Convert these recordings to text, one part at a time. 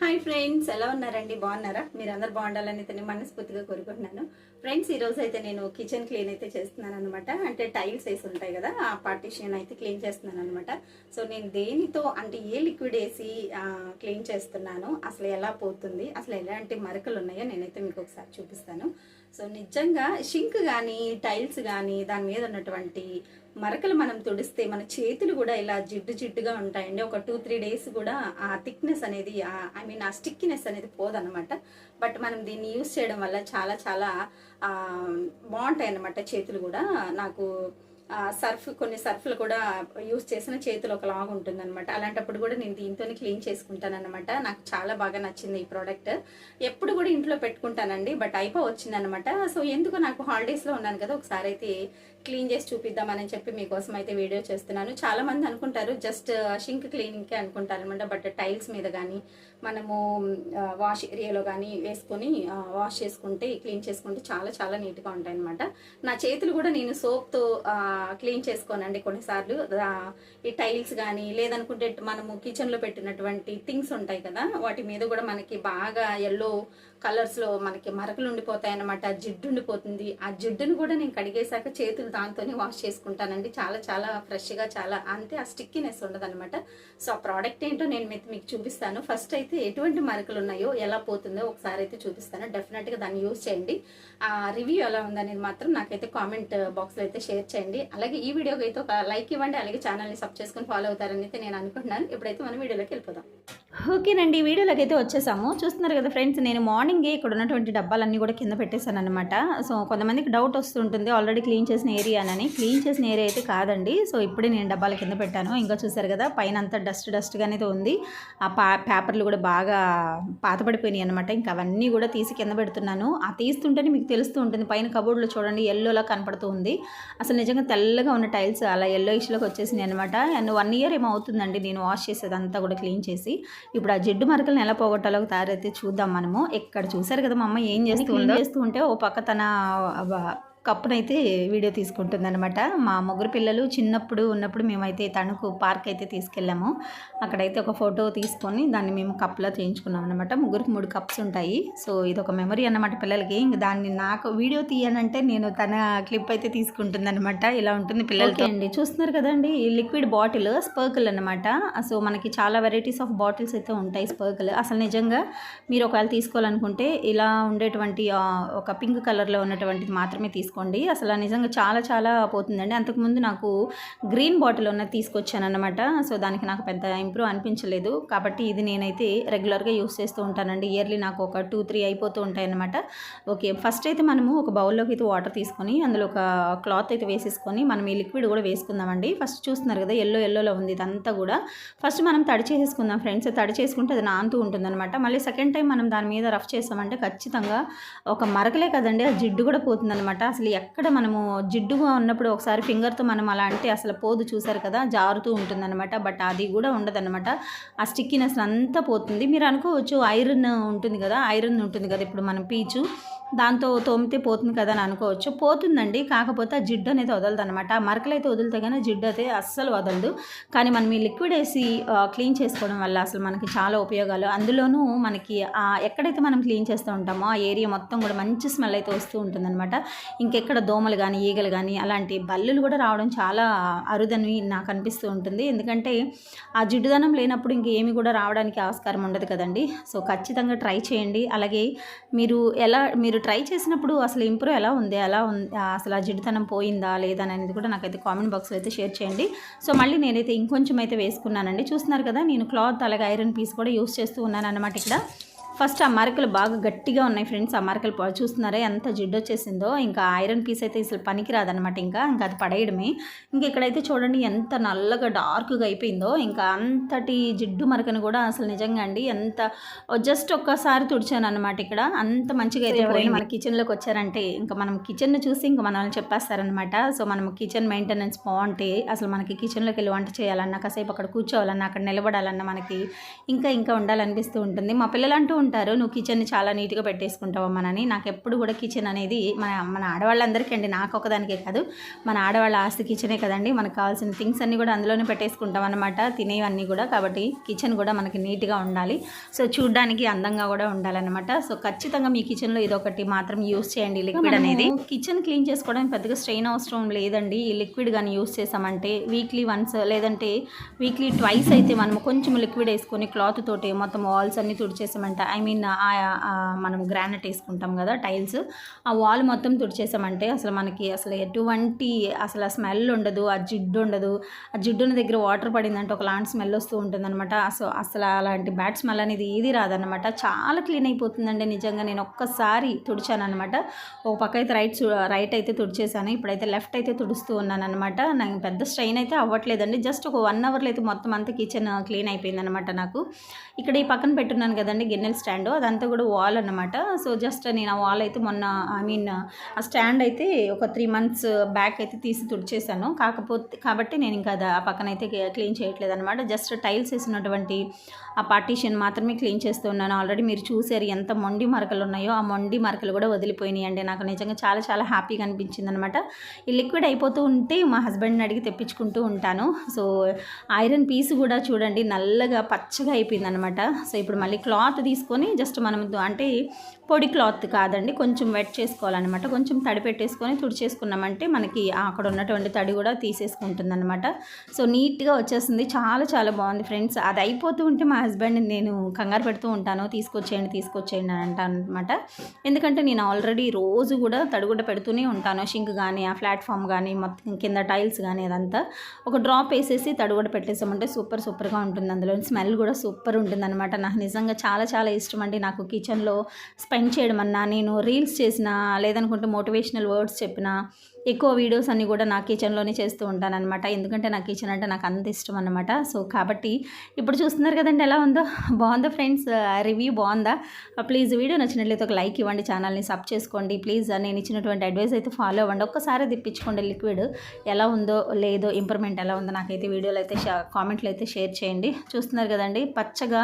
Hi friends, ఎలా ఉన్నారండి? బాగున్నారా? మీరందరూ బాగుండాలని అయితే నేను మనస్ఫూర్తిగా కోరుకుంటున్నాను. ఫ్రెండ్స్, ఈరోజు అయితే నేను కిచెన్ క్లీన్ అయితే చేస్తున్నాను అనమాట. అంటే టైల్స్ వేసి ఉంటాయి కదా, ఆ పార్టీషన్ అయితే క్లీన్ చేస్తున్నాను అనమాట. సో నేను దేనితో అంటే ఏ లిక్విడ్ వేసి క్లీన్ చేస్తున్నాను, అసలు ఎలా పోతుంది, అసలు ఎలాంటి మరకలు ఉన్నాయో నేనైతే మీకు ఒకసారి చూపిస్తాను. సో నిజంగా షింక్ కానీ టైల్స్ కానీ దాని మీద ఉన్నటువంటి మరకలు మనం తుడిస్తే మన చేతులు కూడా ఇలా జిడ్డు జిడ్డుగా ఉంటాయండి. ఒక 2-3 days కూడా ఆ థిక్నెస్ అనేది ఆ స్టిక్కినెస్ అనేది పోదన్నమాట. బట్ మనం దీన్ని యూస్ చేయడం వల్ల చాలా చాలా బాగుంటాయి అన్నమాట చేతులు కూడా. నాకు కొన్ని సర్ఫ్లు కూడా యూస్ చేసిన చేతులు ఒకలాగా ఉంటుంది అనమాట. అలాంటప్పుడు కూడా నేను దీంతోనే క్లీన్ చేసుకుంటాను అనమాట. నాకు చాలా బాగా నచ్చింది ఈ ప్రోడక్ట్. ఎప్పుడు కూడా ఇంట్లో పెట్టుకుంటానండి, బట్ వచ్చిందనమాట. సో ఎందుకు నాకు హాలిడేస్లో ఉన్నాను కదా, ఒకసారి అయితే క్లీన్ చేసి చూపిద్దామని చెప్పి మీకోసం అయితే వీడియో చేస్తున్నాను. చాలా మంది అనుకుంటారు జస్ట్ షింక్ క్లీనింగ్కే అనుకుంటారు అనమాట. బట్ టైల్స్ మీద కానీ మనము వాష్ ఏరియాలో కానీ వేసుకొని వాష్ చేసుకుంటే క్లీన్ చేసుకుంటే చాలా చాలా నీట్గా ఉంటాయి అనమాట. నా చేతులు కూడా నేను సోప్తో క్లీన్ చేసుకోనండి కొన్నిసార్లు. ఈ టైల్స్ కానీ లేదనుకుంటే మనము కిచెన్లో పెట్టినటువంటి థింగ్స్ ఉంటాయి కదా, వాటి మీద కూడా మనకి బాగా ఎల్లో కలర్స్లో మనకి మరకలు ఉండిపోతాయి అన్నమాట. జిడ్డు ఉండిపోతుంది. ఆ జిడ్డును కూడా నేను కడిగేశాక చేతులు దాంతోనే వాష్ చేసుకుంటానండి. చాలా చాలా ఫ్రెష్గా, చాలా అంతే ఆ స్టిక్కినెస్ ఉండదు అనమాట. సో ఆ ప్రోడక్ట్ ఏంటో నేను మీకు చూపిస్తాను. ఫస్ట్ అయితే ఎటువంటి మరకలు ఉన్నాయో ఎలా పోతుందో ఒకసారి అయితే చూపిస్తాను. డెఫినెట్గా దాన్ని యూజ్ చేయండి. ఆ రివ్యూ ఎలా ఉందనేది మాత్రం నాకైతే కామెంట్ బాక్స్లో అయితే షేర్ చేయండి. అలాగే ఈ వీడియోకి అయితే ఒక లైక్ ఇవ్వండి. అలాగే ఛానల్ని సబ్ చేసుకొని ఫాలో అవుతారని అయితే నేను అనుకుంటున్నాను. ఇప్పుడైతే మనం వీడియోలోకి వెళ్ళిపోదాం. ఓకేనండి, వీడియోలోకి అయితే వచ్చేసాము. చూస్తున్నారు కదా ఫ్రెండ్స్, నేను మార్నింగే ఇక్కడ ఉన్నటువంటి డబ్బాలన్నీ కూడా కింద పెట్టేశాను అనమాట. సో కొంతమందికి డౌట్ వస్తుంటుంది ఆల్రెడీ క్లీన్ చేసిన ఏరియానని. క్లీన్ చేసిన ఏరియా అయితే కాదండి. సో ఇప్పుడే నేను డబ్బాల కింద పెట్టాను. ఇంకా చూసారు కదా పైన అంతా డస్ట్గానే ఉంది. ఆ పేపర్లు కూడా బాగా పాతపడిపోయినాయి అనమాట. ఇంకా అవన్నీ కూడా తీసి కింద పెడుతున్నాను. ఆ తీస్తుంటేనే మీకు తెలుస్తూ ఉంటుంది. పైన కబోర్డ్లో చూడండి ఎల్లోలా కనపడుతూ ఉంది. అసలు నిజంగా తెల్లగా ఉన్న టైల్స్ అలా ఎల్లో ఇష్లోకి వచ్చేసినాయి అనమాట. అండ్ 1 year ఏమో అవుతుందండి నేను వాష్ చేసేదంతా కూడా క్లీన్ చేసి. ఇప్పుడు ఆ జిడ్డు మరకలను ఎలా పోగొట్టాలో తయారైతే చూద్దాం మనము. ఇక్కడ చూసారు కదా మా అమ్మ ఏం చేస్తూ ఉంటే ఓ పక్క తన కప్పునైతే వీడియో తీసుకుంటుందనమాట. మా ముగ్గురు పిల్లలు చిన్నప్పుడు ఉన్నప్పుడు మేమైతే తణుకు పార్క్ అయితే తీసుకెళ్ళాము. అక్కడైతే ఒక ఫోటో తీసుకొని దాన్ని మేము కప్లో చేయించుకున్నాం అనమాట. ముగ్గురికి 3 కప్స్ ఉంటాయి. సో ఇది ఒక మెమరీ అన్నమాట పిల్లలకి. ఇంక దాన్ని నాకు వీడియో తీయనంటే నేను తన క్లిప్ అయితే తీసుకుంటుందనమాట. ఇలా ఉంటుంది పిల్లలకి అండి. చూస్తున్నారు కదండి ఈ లిక్విడ్ బాటిల్ స్పర్కిల్ అనమాట. సో మనకి చాలా వెరైటీస్ ఆఫ్ బాటిల్స్ అయితే ఉంటాయి స్పర్కిల్. అసలు నిజంగా మీరు ఒకవేళ తీసుకోవాలనుకుంటే ఇలా ఉండేటువంటి ఒక పింక్ కలర్లో ఉన్నటువంటిది మాత్రమే తీసుకోండి. అసలు నిజంగా చాలా చాలా పోతుందండి. అంతకుముందు నాకు గ్రీన్ బాటిల్ ఉన్నది తీసుకొచ్చాను అనమాట. సో దానికి నాకు పెద్ద ఇంప్రూవ్ అనిపించలేదు. కాబట్టి ఇది నేనైతే రెగ్యులర్గా యూస్ చేస్తూ ఉంటానండి. ఇయర్లీ నాకు ఒక 2-3 అయిపోతూ ఉంటాయి అనమాట. ఓకే, ఫస్ట్ అయితే మనము ఒక బౌల్లోకి అయితే వాటర్ తీసుకొని అందులో ఒక క్లాత్ అయితే వేసేసుకొని మనం ఈ లిక్విడ్ కూడా వేసుకుందామండి. ఫస్ట్ చూస్తున్నారు కదా ఎల్లోలో ఉంది ఇదంతా కూడా. ఫస్ట్ మనం తడి చేసేసుకుందాం ఫ్రెండ్స్. తడి చేసుకుంటే అది నానుతూ ఉంటుందన్నమాట. మళ్ళీ సెకండ్ టైం మనం దాని మీద రఫ్ చేసామంటే ఖచ్చితంగా ఒక మరకలే కదండి ఆ జిడ్డు కూడా పోతుందన్నమాట. అసలు ఎక్కడ మనము జిడ్డుగా ఉన్నప్పుడు ఒకసారి ఫింగర్తో మనం అలా అంటే అసలు పోదు, చూసారు కదా జారుతూ ఉంటుందన్నమాట. బట్ అది కూడా ఉండదన్నమాట. ఆ స్టిక్కినెస్ అంతా పోతుంది. మీరు అనుకోవచ్చు ఐరన్ ఉంటుంది కదా, ఇప్పుడు మనం పీచు దాంతో తోమితే పోతుంది కదా అని అనుకోవచ్చు. పోతుందండి, కాకపోతే ఆ జిడ్డు అనేది వదలదు అనమాట. ఆ మరకలు అయితే వదిలితే కానీ జిడ్డు అయితే అస్సలు వదలదు. కానీ మనం ఈ లిక్విడ్ వేసి క్లీన్ చేసుకోవడం వల్ల అసలు మనకి చాలా ఉపయోగాలు. అందులోనూ మనకి ఎక్కడైతే మనం క్లీన్ చేస్తూ ఉంటామో ఆ ఏరియా మొత్తం కూడా మంచి స్మెల్ అయితే వస్తూ ఉంటుందన్నమాట. ఇంకెక్కడ దోమలు కానీ ఈగలు కానీ అలాంటి బల్లులు కూడా రావడం చాలా అరుదని నాకు అనిపిస్తూ ఉంటుంది. ఎందుకంటే ఆ జిడ్డుదనం లేనప్పుడు ఇంకేమి కూడా రావడానికి ఆస్కారం ఉండదు కదండి. సో ఖచ్చితంగా ట్రై చేయండి. అలాగే మీరు ట్రై చేసినప్పుడు అసలు ఇంప్రూవ్ ఎలా ఉంది, అసలు ఆ జిడ్డుతనం పోయిందా లేదా అనేది కూడా నాకైతే కామెంట్ బాక్స్లో అయితే షేర్ చేయండి. సో మళ్ళీ నేనైతే ఇంకొంచెం అయితే వేసుకున్నానండి. చూస్తున్నారు కదా నేను క్లాత్ అలాగే ఐరన్ పీస్ కూడా యూస్ చేస్తూ ఉన్నాను అనమాట. ఇక్కడ ఫస్ట్ ఆ మరకలు బాగా గట్టిగా ఉన్నాయి ఫ్రెండ్స్. ఆ మరకలు చూస్తున్నారా ఎంత జిడ్డు వచ్చేసిందో. ఇంకా ఐరన్ పీస్ అయితే అసలు పనికిరాదనమాట. ఇంకా అది పడేయడమే. ఇంక ఇక్కడైతే చూడండి ఎంత నల్లగా డార్క్గా అయిపోయిందో. ఇంకా అంతటి జిడ్డు మరకను కూడా అసలు నిజంగా అండి ఎంత జస్ట్ ఒక్కసారి తుడిచాను అనమాట. ఇక్కడ అంత మంచిగా అయితే పోయింది. మన కిచెన్లోకి వచ్చారంటే ఇంకా మనం కిచెన్ను చూసి ఇంకా మనల్ని చెప్పేస్తారనమాట. సో మనం కిచెన్ మెయింటెనెన్స్ బాగుంటే అసలు మనకి కిచెన్లోకి వెళ్ళి వంట చేయాలన్నా, కాసేపు అక్కడ కూర్చోవాలన్నా, అక్కడ నిలబడాలన్నా మనకి ఇంకా ఉండాలనిపిస్తూ ఉంటుంది. మా పిల్లలు అంటూ ఉంటారు, నువ్వు కిచెన్ని చాలా నీట్గా పెట్టేసుకుంటావమ్మనని. నాకు ఎప్పుడు కూడా కిచెన్ అనేది మన ఆడవాళ్ళందరికీ అండి, నాకు ఒకదానికే కాదు, మన ఆడవాళ్ళ ఆస్తి కిచెనే కదండి. మనకు కావాల్సిన థింగ్స్ అన్నీ కూడా అందులోనే పెట్టేసుకుంటాం అనమాట, తినేవన్నీ కూడా. కాబట్టి కిచెన్ కూడా మనకి నీట్గా ఉండాలి, సో చూడడానికి అందంగా కూడా ఉండాలన్నమాట. సో ఖచ్చితంగా మీ కిచెన్లో ఇదొకటి మాత్రం యూస్ చేయండి లిక్విడ్ అనేది. కిచెన్ క్లీన్ చేసుకోవడానికి పెద్దగా స్ట్రెయిన్ అవసరం లేదండి. ఈ లిక్విడ్ కానీ యూస్ చేసామంటే వీక్లీ వన్స్ లేదంటే వీక్లీ ట్వైస్ అయితే మనం కొంచెం లిక్విడ్ వేసుకొని క్లాత్ తోటి మొత్తం వాల్స్ అన్నీ తుడిచేసామంటే, ఐ మీన్ మనం గ్రానైట్ వేసుకుంటాం కదా టైల్స్, ఆ వాల్ మొత్తం తుడిచేసామంటే అసలు మనకి అసలు ఎటువంటి అసలు ఆ స్మెల్ ఉండదు, ఆ జిడ్డు ఉండదు. ఆ జిడ్డున దగ్గర వాటర్ పడిందంటే ఒకలాంటి స్మెల్ వస్తూ ఉంటుందన్నమాట. సో అసలు అలాంటి బ్యాడ్ స్మెల్ అనేది ఏది రాదన్నమాట. చాలా క్లీన్ అయిపోతుందండి నిజంగా. నేను ఒక్కసారి తుడిచాను అనమాట. ఒక పక్క అయితే రైట్ అయితే తుడిచేసాను, ఇప్పుడైతే లెఫ్ట్ అయితే తుడుస్తూ ఉన్నాను అనమాట. నాకు పెద్ద స్ట్రెయిన్ అయితే అవ్వట్లేదండి, జస్ట్ ఒక 1 అవర్లో అయితే మొత్తం అంతా కిచెన్ క్లీన్ అయిపోయింది అనమాట నాకు. ఇక్కడ ఈ పక్కన పెట్టున్నాను కదండి గిన్నెల స్టాండ్, అదంతా కూడా వాల్ అనమాట. సో జస్ట్ నేను ఆ వాల్ అయితే మొన్న ఆ స్టాండ్ అయితే ఒక 3 months బ్యాక్ అయితే తీసి తుడిచేసాను. కాబట్టి నేను ఇంకా ఆ పక్కన అయితే క్లీన్ చేయట్లేదు అనమాట. జస్ట్ టైల్స్ వేసినటువంటి ఆ పార్టీషన్ మాత్రమే క్లీన్ చేస్తూ ఉన్నాను. ఆల్రెడీ మీరు చూసారు ఎంత మొండి మరకలు ఉన్నాయో, ఆ మొండి మరకలు కూడా వదిలిపోయినాయి అండి. నాకు నిజంగా చాలా చాలా హ్యాపీగా అనిపించింది అనమాట. ఈ లిక్విడ్ అయిపోతూ ఉంటే మా హస్బెండ్ని అడిగి తెప్పించుకుంటూ ఉంటాను. సో ఐరన్ పీస్ కూడా చూడండి నల్లగా పచ్చగా అయిపోయింది అనమాట. సో ఇప్పుడు మళ్ళీ క్లాత్ తీసుకొని జస్ట్ మనం అంటే పొడి క్లాత్ కాదండి, కొంచెం వెట్ చేసుకోవాలన్నమాట. కొంచెం తడి పెట్టేసుకొని తుడిచేసుకున్నామంటే మనకి అక్కడ ఉన్నటువంటి తడి కూడా తీసేసుకుంటుంది అనమాట. సో నీట్గా వచ్చేస్తుంది, చాలా చాలా బాగుంది ఫ్రెండ్స్. అది అయిపోతూ ఉంటే మా హస్బెండ్ నేను కంగారు పెడుతూ ఉంటాను, తీసుకొచ్చేయండి అని అంటాను అనమాట. ఎందుకంటే నేను ఆల్రెడీ రోజు కూడా తడిగుడ్డ పెడుతూనే ఉంటాను. షింక్ కానీ ఆ ప్లాట్ఫామ్ కానీ మొత్తం కింద టైల్స్ కానీ అదంతా ఒక డ్రాప్ వేసేసి తడిగుడ్డ పెట్టేసామంటే సూపర్గా ఉంటుంది. అందులో స్మెల్ కూడా సూపర్ ఉంటుంది అనమాట. నాకు నిజంగా చాలా చాలా ఇష్టం అండి. నాకు కిచెన్లో స్పెండ్ చేయడం అన్నా, నేను రీల్స్ చేసినా లేదనుకుంటే మోటివేషనల్ వర్డ్స్ చెప్పినా ఎక్కువ వీడియోస్ అన్నీ కూడా నా కిచెన్లోనే చేస్తూ ఉంటాను అనమాట. ఎందుకంటే నా కిచెన్ అంటే నాకు అంత ఇష్టం అనమాట. సో కాబట్టి ఇప్పుడు చూస్తున్నారు కదండి ఎలా ఉందో, బాగుందా ఫ్రెండ్స్? రివ్యూ బాగుందా? ప్లీజ్ వీడియో నచ్చినట్లయితే ఒక లైక్ ఇవ్వండి, ఛానల్ని సబ్ చేసుకోండి ప్లీజ్. నేను ఇచ్చినటువంటి అడ్వైస్ అయితే ఫాలో అవ్వండి. ఒక్కసారి తిప్పించుకోండి లిక్విడ్, ఎలా ఉందో లేదో ఇంప్రూవ్మెంట్ ఎలా ఉందో నాకైతే వీడియోలో అయితే కామెంట్లు అయితే షేర్ చేయండి. చూస్తున్నారు కదండి పచ్చగా,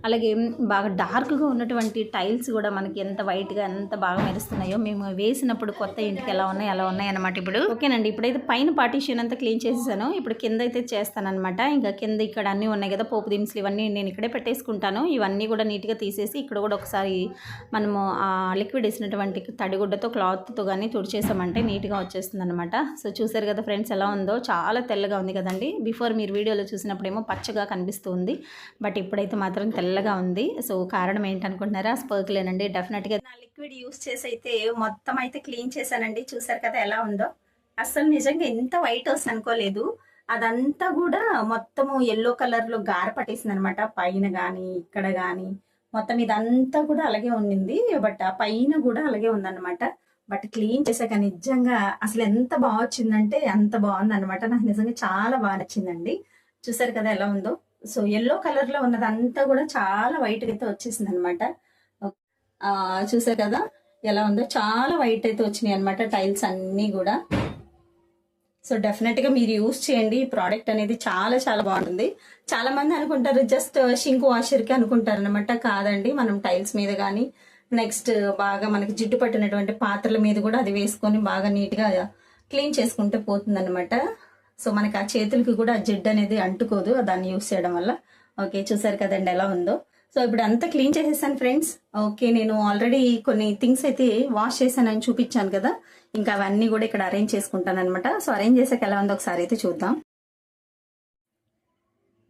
అలాగే బాగా డార్క్గా ఉన్నటువంటి టైల్స్ కూడా మనకి ఎంత వైట్గా ఎంత బాగా మెరుస్తున్నాయో. మేము వేసినప్పుడు కొత్త ఇంటికి ఎలా ఉన్నాయి అలా ఉన్నాయి అనమాట. ఇప్పుడు ఓకేనండి, ఇప్పుడైతే పైన పార్టీషన్ అంతా క్లీన్ చేసేసాను. ఇప్పుడు కింద అయితే చేస్తానన్నమాట. ఇంకా కింద ఇక్కడ అన్నీ ఉన్నాయి కదా పోపు దినుసులు, ఇవన్నీ నేను ఇక్కడే పెట్టేసుకుంటాను. ఇవన్నీ కూడా నీట్గా తీసేసి ఇక్కడ కూడా ఒకసారి మనము ఆ లిక్విడ్ వేసినటువంటి తడిగుడ్డతో క్లాత్తో కానీ తుడిచేసామంటే నీట్గా వచ్చేస్తుంది అనమాట. సో చూసారు కదా ఫ్రెండ్స్ ఎలా ఉందో, చాలా తెల్లగా ఉంది కదండి. బిఫోర్ మీరు వీడియోలో చూసినప్పుడేమో పచ్చగా కనిపిస్తుంది, బట్ ఇప్పుడైతే మాత్రం తెల్లగా ఉంది. సో కారణం ఏంటనుకుంటున్నారా? స్పర్క్లేనండి. డెఫినెట్గా నా లిక్విడ్ యూస్ చేసి అయితే మొత్తం అయితే క్లీన్ చేశానండి. చూసారు కదా ఎలా ఉందో. అసలు నిజంగా ఎంత వైట్ వస్తుంది అనుకోలేదు. అదంతా కూడా మొత్తము ఎల్లో కలర్లో గార పట్టేసింది అనమాట. పైన కానీ ఇక్కడ కానీ మొత్తం ఇదంతా కూడా అలాగే ఉండింది, బట్ ఆ పైన కూడా అలాగే ఉందన్నమాట. బట్ క్లీన్ చేశాక నిజంగా అసలు ఎంత బాగా వచ్చిందంటే అంత బాగుంది అనమాట. నాకు నిజంగా చాలా బాగా నచ్చిందండి. చూసారు కదా ఎలా ఉందో. సో ఎల్లో కలర్లో ఉన్నదంతా కూడా చాలా వైట్గా అయితే వచ్చేసింది అనమాట. చూసారు కదా ఎలా ఉందో, చాలా వైట్ అయితే వచ్చినాయి అనమాట టైల్స్ అన్నీ కూడా. సో డెఫినెట్గా మీరు యూస్ చేయండి. ఈ ప్రోడక్ట్ అనేది చాలా చాలా బాగుంటుంది. చాలా మంది అనుకుంటారు జస్ట్ షింక్ వాషర్కి అనుకుంటారు అనమాట. కాదండి, మనం టైల్స్ మీద కానీ నెక్స్ట్ బాగా మనకి జిడ్డు పట్టినటువంటి పాత్రల మీద కూడా అది వేసుకొని బాగా నీట్గా క్లీన్ చేసుకుంటే పోతుంది అనమాట. సో మనకి ఆ చేతులకి కూడా జిడ్డు అనేది అంటుకోదు దాన్ని యూస్ చేయడం వల్ల. ఓకే చూసారు కదండి ఎలా ఉందో. సో ఇప్పుడు అంతా క్లీన్ చేసేసాను ఫ్రెండ్స్. ఓకే నేను ఆల్రెడీ కొన్ని థింగ్స్ అయితే వాష్ చేశానని చూపించాను కదా, ఇంకా అవన్నీ కూడా ఇక్కడ అరేంజ్ చేసుకుంటాను అనమాట. సో అరేంజ్ చేసాక ఎలా ఉందో ఒకసారి అయితే చూద్దాం.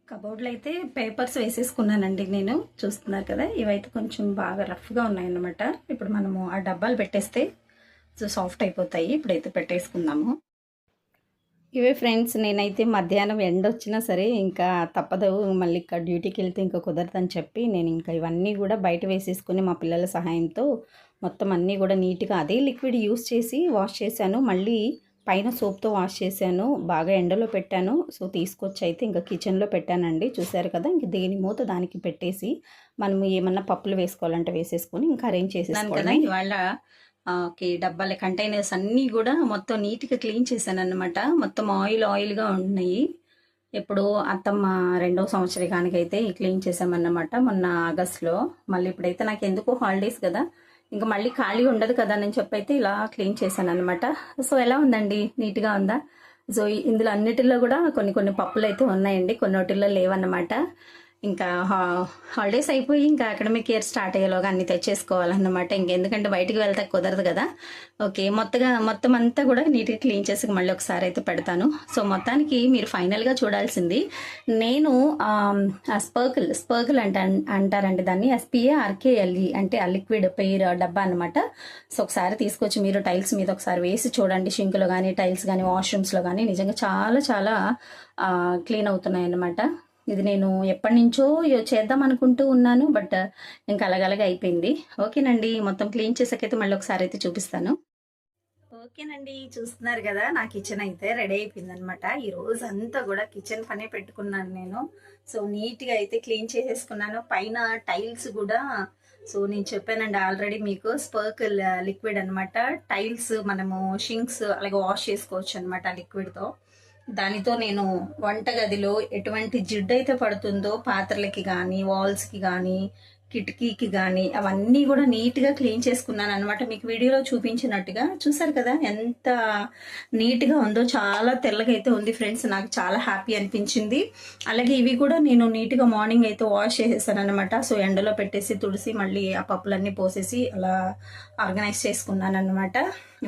కబోర్డ్లో అయితే పేపర్స్ వేసేసుకున్నానండి నేను. చూస్తున్నారు కదా ఇవైతే కొంచెం బాగా రఫ్గా ఉన్నాయన్నమాట. ఇప్పుడు మనము ఆ డబ్బాలు పెట్టేస్తే సో సాఫ్ట్ అయిపోతాయి. ఇప్పుడైతే పెట్టేసుకుందాము. ఇవే ఫ్రెండ్స్, నేనైతే మధ్యాహ్నం ఎండ వచ్చినా సరే ఇంకా తప్పదు, మళ్ళీ ఇక్కడ డ్యూటీకి వెళ్తే ఇంకా కుదరదని చెప్పి నేను ఇంకా ఇవన్నీ కూడా బయట వేసేసుకుని మా పిల్లల సహాయంతో మొత్తం అన్నీ కూడా నీట్గా అదే లిక్విడ్ యూస్ చేసి వాష్ చేశాను. మళ్ళీ పైన సోప్తో వాష్ చేశాను, బాగా ఎండలో పెట్టాను. సో తీసుకొచ్చి అయితే ఇంకా కిచెన్లో పెట్టానండి. చూసారు కదా, ఇంక దేని మూత దానికి పెట్టేసి మనము ఏమన్నా పప్పులు వేసుకోవాలంటే వేసేసుకొని ఇంకా అరేంజ్ చేసేసాను కదా. ఇవాళ ఓకే డబ్బాల కంటైనర్స్ అన్నీ కూడా మొత్తం నీట్గా క్లీన్ చేశాను అనమాట. మొత్తం ఆయిల్గా ఉన్నాయి. ఎప్పుడు అత్తమ్మ 2వ సంవత్సరికానికైతే ఈ క్లీన్ చేసామన్నమాట మొన్న ఆగస్టులో. మళ్ళీ ఇప్పుడైతే నాకు ఎందుకు హాలిడేస్ కదా, ఇంకా మళ్ళీ ఖాళీ ఉండదు కదా అని చెప్పి అయితే ఇలా క్లీన్ చేశాను అనమాట. సో ఎలా ఉందండి, నీట్గా ఉందా? సో ఇందులో అన్నిటిలో కూడా కొన్ని కొన్ని పప్పులు అయితే ఉన్నాయండి, కొన్ని వాటిల్లో లేవన్నమాట. ఇంకా హాలిడేస్ అయిపోయి ఇంకా అకాడమిక్ ఇయర్ స్టార్ట్ అయ్యేలోగా అన్ని తెచ్చేసుకోవాలన్నమాట. ఇంకెందుకంటే బయటకు వెళ్తే కుదరదు కదా. ఓకే, మొత్తం అంతా కూడా నీట్గా క్లీన్ చేసి మళ్ళీ ఒకసారి అయితే పెడతాను. సో మొత్తానికి మీరు ఫైనల్గా చూడాల్సింది, నేను స్పర్కిల్ అంటారండి దాన్ని, SPARKLE అంటే ఆ లిక్విడ్ పెయిర్ డబ్బా అనమాట. సో ఒకసారి తీసుకొచ్చి మీరు టైల్స్ మీద ఒకసారి వేసి చూడండి, షింక్లో కానీ టైల్స్ కానీ వాష్రూమ్స్లో కానీ నిజంగా చాలా చాలా క్లీన్ అవుతున్నాయి అన్నమాట. ఇది నేను ఎప్పటి నుంచో చేద్దాం అనుకుంటూ ఉన్నాను, బట్ ఇంకా అలగలగా అయిపోయింది. ఓకేనండి, మొత్తం క్లీన్ చేసాకైతే మళ్ళీ ఒకసారి అయితే చూపిస్తాను. ఓకేనండి, చూస్తున్నారు కదా నా కిచెన్ అయితే రెడీ అయిపోయింది అనమాట. ఈ రోజు అంతా కూడా కిచెన్ పనే పెట్టుకున్నాను నేను. సో నీట్గా అయితే క్లీన్ చేసేసుకున్నాను. పైన టైల్స్ కూడా సో నేను చెప్పానండి ఆల్రెడీ మీకు, స్పర్కిల్ లిక్విడ్ అనమాట. టైల్స్ మనము షింక్స్ అలాగే వాష్ చేసుకోవచ్చు అనమాట లిక్విడ్తో. దానితో నేను వంటగదిలో ఎటువంటి జిడ్డు అయితే పడుతుందో పాత్రలకి కానీ వాల్స్కి కానీ కిటికీకి కానీ అవన్నీ కూడా నీట్గా క్లీన్ చేసుకున్నాను అనమాట. మీకు వీడియోలో చూపించినట్టుగా చూసారు కదా ఎంత నీట్గా ఉందో, చాలా తెల్లగా అయితే ఉంది ఫ్రెండ్స్. నాకు చాలా హ్యాపీ అనిపించింది. అలాగే ఇవి కూడా నేను నీట్గా మార్నింగ్ అయితే వాష్ చేసేసాను అనమాట. సో ఎండలో పెట్టేసి తుడిసి మళ్ళీ ఆ పప్పులన్నీ పోసేసి అలా ఆర్గనైజ్ చేసుకున్నాను అనమాట.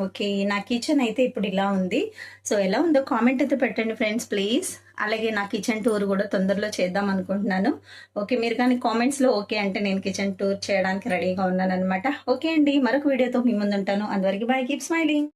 ఓకే, నా కిచెన్ అయితే ఇప్పుడు ఇలా ఉంది. సో ఎలా ఉందో కామెంట్ అయితే పెట్టండి ఫ్రెండ్స్ ప్లీజ్. అలాగే నా కిచెన్ టూర్ కూడా తొందరలో చేద్దాం అనుకుంటున్నాను. ఓకే, మీరు కానీ కామెంట్స్లో ఓకే అంటే నేను కిచెన్ టూర్ చేయడానికి రెడీగా ఉన్నాను అనమాట. ఓకే అండి, మరొక వీడియోతో మీ ముందు ఉంటాను. అంతవరకు బాయ్, కీప్ స్మైలింగ్.